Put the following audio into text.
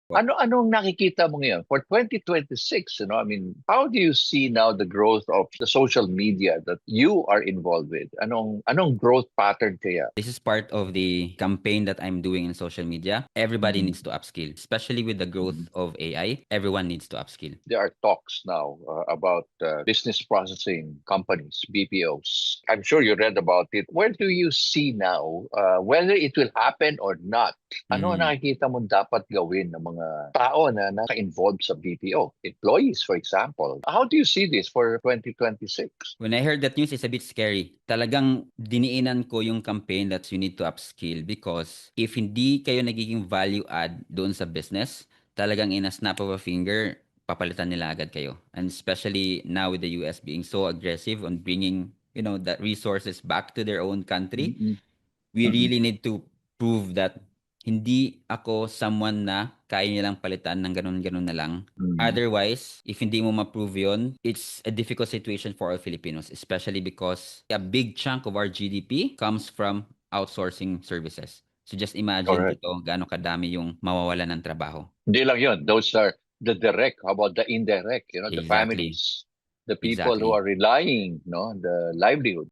Anong nakikita mo ngayon for 2026? I mean, how do you see now the growth of the social media that you are involved with? Anong growth pattern kaya? This is part of the campaign that I'm doing in social media. Everybody Mhm. needs to upskill, especially with the growth Mhm. of AI. Everyone needs to upskill. There are talks now about business processing companies, BPOs. I'm sure you read about it. Where do you see now whether it will happen or not? Ano ang Mm. nakikita mo dapat gawin ng mga tao na naka-involved sa BPO? Employees, for example. How do you see this for 2026? When I heard that news, it's a bit scary. Talagang diniinan ko yung campaign that you need to upskill because if hindi kayo nagiging value add doon sa business, talagang in a snap of a finger, papalitan nila agad kayo. And especially now with the US being so aggressive on bringing, that resources back to their own country, Mm-mm. we Mm-mm. really need to prove that hindi ako someone na kaya nilang palitan ng ganun-ganun na lang. Mm. Otherwise, if hindi mo ma-prove yun, it's a difficult situation for all Filipinos, especially because a big chunk of our GDP comes from outsourcing services. So just imagine, Correct. Tito, gaano kadami yung mawawalan ng trabaho. Hindi lang yun. Those are the direct. How about the indirect? The Exactly. families, the people who Exactly. are relying, no, the livelihood